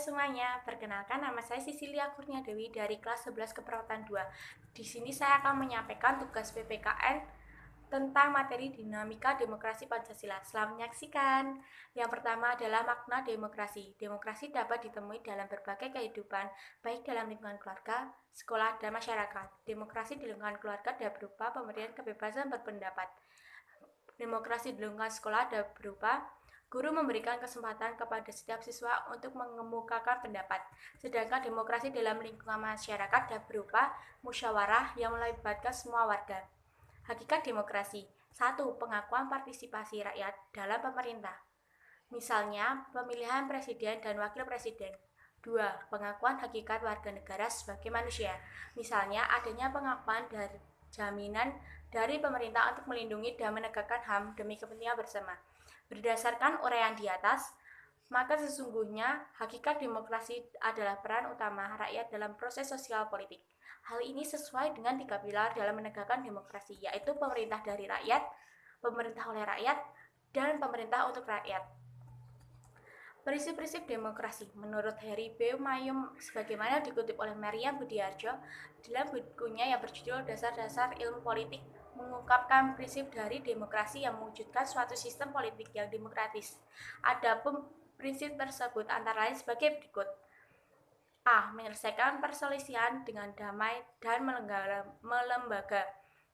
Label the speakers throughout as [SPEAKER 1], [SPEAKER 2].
[SPEAKER 1] Semuanya, perkenalkan nama saya Sisilia Kurniadewi dari kelas 11 Keperawatan 2. Di sini saya akan menyampaikan tugas PPKN tentang materi dinamika demokrasi Pancasila. Selamat menyaksikan. Yang pertama adalah makna demokrasi. Demokrasi dapat ditemui dalam berbagai kehidupan, baik dalam lingkungan keluarga, sekolah, dan masyarakat. Demokrasi di lingkungan keluarga dapat berupa pemberian kebebasan berpendapat. Demokrasi di lingkungan sekolah dapat berupa guru memberikan kesempatan kepada setiap siswa untuk mengemukakan pendapat. Sedangkan demokrasi dalam lingkungan masyarakat dapat berupa musyawarah yang melibatkan semua warga. Hakikat demokrasi. 1. Pengakuan partisipasi rakyat dalam pemerintah. Misalnya, pemilihan presiden dan wakil presiden. 2. Pengakuan hakikat warga negara sebagai manusia. Misalnya, adanya pengakuan dari jaminan dari pemerintah untuk melindungi dan menegakkan HAM demi kepentingan bersama. Berdasarkan uraian di atas, maka sesungguhnya hakikat demokrasi adalah peran utama rakyat dalam proses sosial politik. Hal ini sesuai dengan 3 pilar dalam menegakkan demokrasi, yaitu pemerintah dari rakyat, pemerintah oleh rakyat, dan pemerintah untuk rakyat. Prinsip-prinsip demokrasi menurut Harry B. Mayum sebagaimana dikutip oleh Maryam Budiarjo dalam bukunya yang berjudul Dasar-Dasar Ilmu Politik mengungkapkan prinsip dari demokrasi yang mewujudkan suatu sistem politik yang demokratis. Adapun prinsip tersebut antara lain sebagai berikut. A. Menyelesaikan perselisihan dengan damai dan melembaga.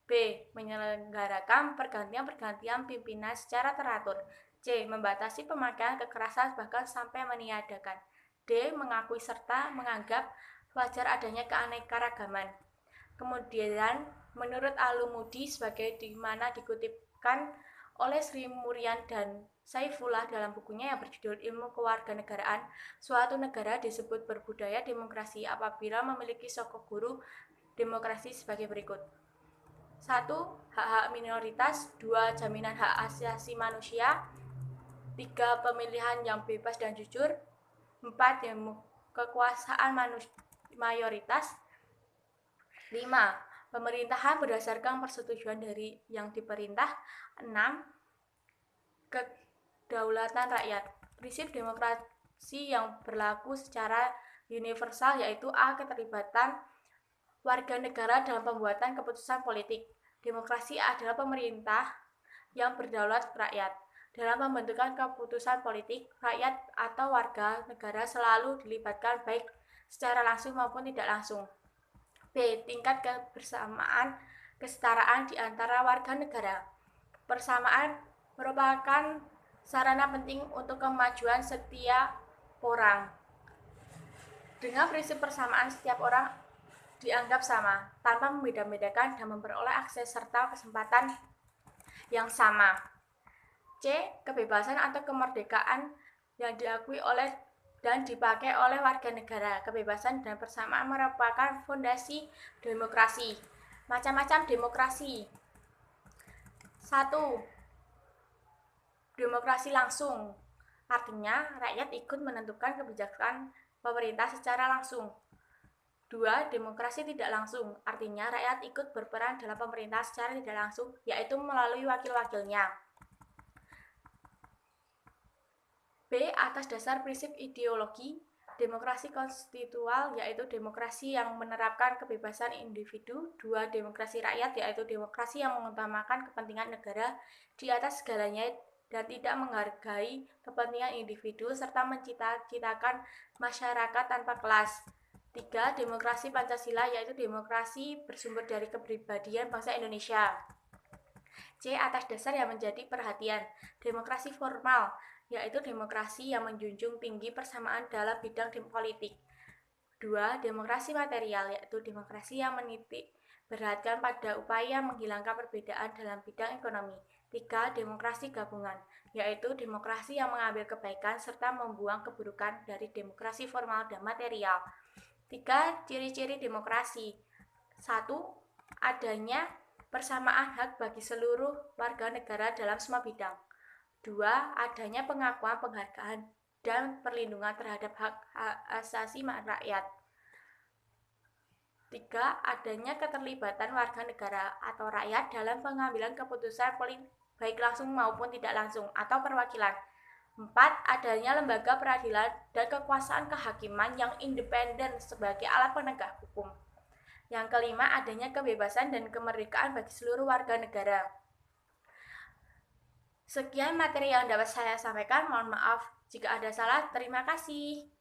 [SPEAKER 1] B. Menyelenggarakan pergantian pimpinan secara teratur. C. Membatasi pemakaian kekerasan bahkan sampai meniadakan. D. Mengakui serta menganggap wajar adanya keanekaragaman. Kemudian, menurut Alumudi sebagai di mana dikutipkan oleh Sri Muryan dan Saifullah dalam bukunya yang berjudul Ilmu Kewarganegaraan, suatu negara disebut berbudaya demokrasi apabila memiliki sokok guru demokrasi sebagai berikut. 1. Hak-hak minoritas. 2. Jaminan hak asasi manusia. 3. Pemilihan yang bebas dan jujur. 4. Kekuasaan mayoritas. 5. Pemerintahan berdasarkan persetujuan dari yang diperintah. 6. Kedaulatan rakyat. Prinsip demokrasi yang berlaku secara universal yaitu A. Keterlibatan warga negara dalam pembuatan keputusan politik. Demokrasi adalah pemerintah yang berdaulat rakyat. Dalam pembentukan keputusan politik, rakyat atau warga negara selalu dilibatkan baik secara langsung maupun tidak langsung. B. Tingkat kebersamaan kesetaraan di antara warga negara. Persamaan merupakan sarana penting untuk kemajuan setiap orang. Dengan prinsip persamaan, setiap orang dianggap sama, tanpa membeda-bedakan dan memperoleh akses serta kesempatan yang sama. C. Kebebasan atau kemerdekaan yang diakui oleh dan dipakai oleh warga negara. Kebebasan dan persamaan merupakan fondasi demokrasi. Macam-macam demokrasi. 1. Demokrasi langsung. Artinya, rakyat ikut menentukan kebijakan pemerintah secara langsung. 2. Demokrasi tidak langsung. Artinya, rakyat ikut berperan dalam pemerintah secara tidak langsung, yaitu melalui wakil-wakilnya. B. Atas dasar prinsip ideologi, demokrasi konstitusional yaitu demokrasi yang menerapkan kebebasan individu. 2. Demokrasi rakyat yaitu demokrasi yang mengutamakan kepentingan negara di atas segalanya dan tidak menghargai kepentingan individu serta menciptakan masyarakat tanpa kelas. 3. Demokrasi Pancasila yaitu demokrasi bersumber dari kepribadian bangsa Indonesia. C. Atas dasar yang menjadi perhatian, demokrasi formal yaitu demokrasi yang menjunjung tinggi persamaan dalam bidang politik. 2. Demokrasi material yaitu demokrasi yang menitik beratkan pada upaya menghilangkan perbedaan dalam bidang ekonomi. 3. Demokrasi gabungan yaitu demokrasi yang mengambil kebaikan serta membuang keburukan dari demokrasi formal dan material. 3. Ciri-ciri demokrasi. 1. Adanya persamaan hak bagi seluruh warga negara dalam semua bidang. 2. Adanya pengakuan, penghargaan, dan perlindungan terhadap hak asasi rakyat. 3. Adanya keterlibatan warga negara atau rakyat dalam pengambilan keputusan politik baik langsung maupun tidak langsung atau perwakilan. 4. Adanya lembaga peradilan dan kekuasaan kehakiman yang independen sebagai alat penegak hukum. Yang kelima, adanya kebebasan dan kemerdekaan bagi seluruh warga negara. Sekian materi yang dapat saya sampaikan. Mohon maaf jika ada salah. Terima kasih.